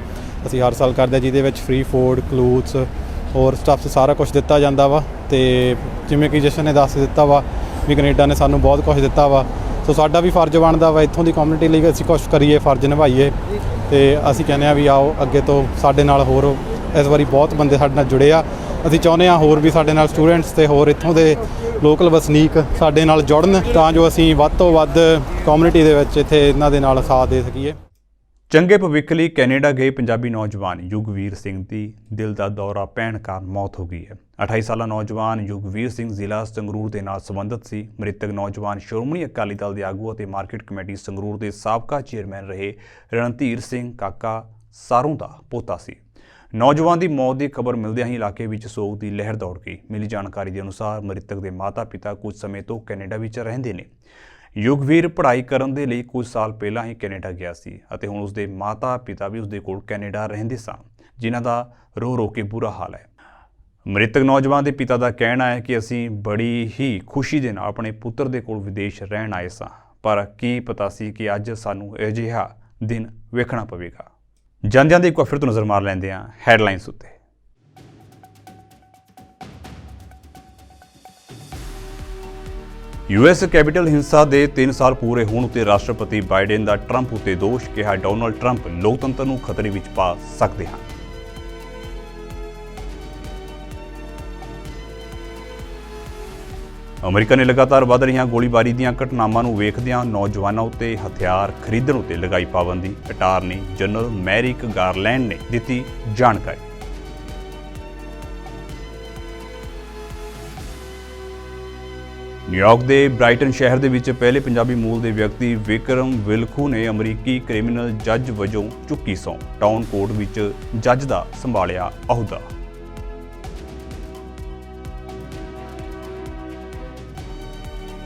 ਅਸੀਂ ਹਰ ਸਾਲ ਕਰਦੇ ਹਾਂ, ਜਿਹਦੇ ਵਿੱਚ ਫ੍ਰੀ ਫੂਡ, ਕਲੋਥਸ, ਹੋਰ ਸਟੱਫਸ ਸਾਰਾ ਕੁਝ ਦਿੱਤਾ ਜਾਂਦਾ ਵਾ। ਅਤੇ ਜਿਵੇਂ ਕਿ ਜਸ਼ਨ ਨੇ ਦੱਸ ਦਿੱਤਾ ਵਾ ਵੀ ਕੈਨੇਡਾ ਨੇ ਸਾਨੂੰ ਬਹੁਤ ਕੁਝ ਦਿੱਤਾ ਵਾ, ਸੋ ਸਾਡਾ ਵੀ ਫਰਜ਼ ਬਣਦਾ ਵਾ ਇੱਥੋਂ ਦੀ ਕਮਿਊਨਿਟੀ ਲਈ ਅਸੀਂ ਕੁਛ ਕਰੀਏ, ਫਰਜ਼ ਨਿਭਾਈਏ। ਅਤੇ ਅਸੀਂ ਕਹਿੰਦੇ ਹਾਂ ਵੀ ਆਓ ਅੱਗੇ ਤੋਂ ਸਾਡੇ ਨਾਲ ਹੋਰ, ਇਸ ਵਾਰੀ ਬਹੁਤ ਬੰਦੇ ਸਾਡੇ ਨਾਲ ਜੁੜੇ ਆ। ਅਸੀਂ ਚਾਹੁੰਦੇ ਹਾਂ ਹੋਰ ਵੀ ਸਾਡੇ ਨਾਲ ਸਟੂਡੈਂਟਸ ਅਤੇ ਹੋਰ ਇੱਥੋਂ ਦੇ ਲੋਕਲ ਵਸਨੀਕ ਸਾਡੇ ਨਾਲ ਜੁੜਨ, ਤਾਂ ਜੋ ਅਸੀਂ ਵੱਧ ਤੋਂ ਵੱਧ ਕਮਿਊਨਿਟੀ ਦੇ ਵਿੱਚ ਇੱਥੇ ਇਹਨਾਂ ਦੇ ਨਾਲ ਸਾਥ ਦੇ ਸਕੀਏ। ਚੰਗੇ ਭਵਿੱਖ ਲਈ ਕੈਨੇਡਾ ਗਏ ਪੰਜਾਬੀ ਨੌਜਵਾਨ ਯੁਗਵੀਰ ਸਿੰਘ ਦੀ ਦਿਲ ਦਾ ਦੌਰਾ ਪੈਣ ਕਾਰਨ ਮੌਤ ਹੋ ਗਈ ਹੈ। 28 ਸਾਲਾ ਨੌਜਵਾਨ ਯੁਗਵੀਰ ਸਿੰਘ ਜ਼ਿਲ੍ਹਾ ਸੰਗਰੂਰ ਦੇ ਨਾਲ ਸੰਬੰਧਿਤ ਸੀ। ਮ੍ਰਿਤਕ ਨੌਜਵਾਨ ਸ਼੍ਰੋਮਣੀ ਅਕਾਲੀ ਦਲ ਦੇ ਆਗੂ ਅਤੇ ਮਾਰਕੀਟ ਕਮੇਟੀ ਸੰਗਰੂਰ ਦੇ ਸਾਬਕਾ ਚੇਅਰਮੈਨ ਰਹੇ ਰਣਧੀਰ ਸਿੰਘ ਕਾਕਾ ਸਾਰੋਂ ਦਾ ਪੋਤਾ ਸੀ। ਨੌਜਵਾਨ ਦੀ ਮੌਤ ਦੀ ਖਬਰ ਮਿਲਦਿਆਂ ਹੀ ਇਲਾਕੇ ਵਿੱਚ ਸੋਗ ਦੀ ਲਹਿਰ ਦੌੜ ਗਈ। ਮਿਲੀ ਜਾਣਕਾਰੀ ਦੇ ਅਨੁਸਾਰ ਮ੍ਰਿਤਕ ਦੇ ਮਾਤਾ-ਪਿਤਾ ਕੁਝ ਸਮੇਂ ਤੋਂ ਕੈਨੇਡਾ ਵਿੱਚ ਰਹਿੰਦੇ ਨੇ। ਯੁਗਵੀਰ ਪੜ੍ਹਾਈ ਕਰਨ ਦੇ ਲਈ ਕੁਝ ਸਾਲ ਪਹਿਲਾਂ ਹੀ ਕੈਨੇਡਾ ਗਿਆ ਸੀ ਅਤੇ ਹੁਣ ਉਸਦੇ ਮਾਤਾ-ਪਿਤਾ ਵੀ ਉਸਦੇ ਕੋਲ ਕੈਨੇਡਾ ਰਹਿੰਦੇ ਸਨ, ਜਿਨ੍ਹਾਂ ਦਾ ਰੋ ਕੇ ਬੁਰਾ ਹਾਲ ਹੈ। ਮ੍ਰਿਤਕ ਨੌਜਵਾਨ ਦੇ ਪਿਤਾ ਦਾ ਕਹਿਣਾ ਹੈ ਕਿ ਅਸੀਂ ਬੜੀ ਹੀ ਖੁਸ਼ੀ ਦੇ ਨਾਲ ਆਪਣੇ ਪੁੱਤਰ ਦੇ ਕੋਲ ਵਿਦੇਸ਼ ਰਹਿਣ ਆਏ ਸਾਂ, ਪਰ ਕੀ ਪਤਾ ਸੀ ਕਿ ਅੱਜ ਸਾਨੂੰ ਅਜਿਹਾ ਦਿਨ ਵੇਖਣਾ ਪਵੇਗਾ। ਜਾਂਦਿਆਂ ਦੇ ਇੱਕ ਵਾਰ ਫਿਰ ਤੋਂ ਨਜ਼ਰ ਮਾਰ ਲੈਂਦੇ ਹਾਂ ਹੈਡਲਾਈਨਸ ਉੱਤੇ। ਯੂਐਸ ਕੈਪੀਟਲ ਹਿੰਸਾ ਦੇ 3 ਸਾਲ ਪੂਰੇ ਹੋਣ ਉੱਤੇ ਰਾਸ਼ਟਰਪਤੀ ਬਾਈਡਨ ਦਾ ਟਰੰਪ ਉੱਤੇ ਦੋਸ਼, ਕਿਹਾ ਡੋਨਾਲਡ ਟਰੰਪ ਲੋਕਤੰਤਰ ਨੂੰ ਖਤਰੇ ਵਿੱਚ ਪਾ ਸਕਦੇ ਹਨ। ਅਮਰੀਕਾ ਨੇ ਲਗਾਤਾਰ ਵਧ ਰਹੀਆਂ ਗੋਲੀਬਾਰੀ ਦੀਆਂ ਘਟਨਾਵਾਂ ਨੂੰ ਵੇਖਦਿਆਂ ਨੌਜਵਾਨਾਂ ਉੱਤੇ ਹਥਿਆਰ ਖਰੀਦਣ ਉੱਤੇ ਲਗਾਈ ਪਾਬੰਦੀ। ਅਟਾਰਨੀ ਜਨਰਲ ਮੈਰਿਕ ਗਾਰਲੈਂਡ ਨੇ ਦਿੱਤੀ ਜਾਣਕਾਰੀ। ਨਿਊਯਾਰਕ ਦੇ ਬ੍ਰਾਈਟਨ ਸ਼ਹਿਰ ਦੇ ਵਿੱਚ ਪਹਿਲੇ ਪੰਜਾਬੀ ਮੂਲ ਦੇ ਵਿਅਕਤੀ ਵਿਕਰਮ ਵਿਲਖੂ ਨੇ ਅਮਰੀਕੀ ਕ੍ਰਿਮੀਨਲ ਜੱਜ ਵਜੋਂ ਚੁੱਕੀ ਸਹੁੰ। ਟਾਊਨ ਕੋਰਟ ਵਿੱਚ ਜੱਜ ਦਾ ਸੰਭਾਲਿਆ ਅਹੁਦਾ।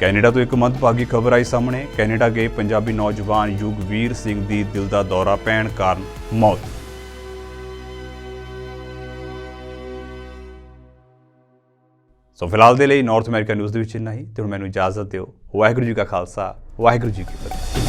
ਕੈਨੇਡਾ ਤੋਂ ਇੱਕ ਮੰਦਭਾਗੀ ਖਬਰ ਆਈ ਸਾਹਮਣੇ। ਕੈਨੇਡਾ ਗਏ ਪੰਜਾਬੀ ਨੌਜਵਾਨ ਯੁਗਵੀਰ ਸਿੰਘ ਦੀ ਦਿਲ ਦਾ ਦੌਰਾ ਪੈਣ ਕਾਰਨ ਮੌਤ। ਸੋ ਫਿਲਹਾਲ ਦੇ ਲਈ ਨਾਰਥ ਅਮਰੀਕਾ ਨਿਊਜ਼ ਦੇ ਵਿੱਚ ਇੰਨਾ ਹੀ, ਤੇ ਹੁਣ ਮੈਨੂੰ ਇਜਾਜ਼ਤ ਦਿਓ। ਵਾਹਿਗੁਰੂ ਜੀ ਕਾ ਖਾਲਸਾ, ਵਾਹਿਗੁਰੂ ਜੀ ਕੀ ਫਤਿਹ।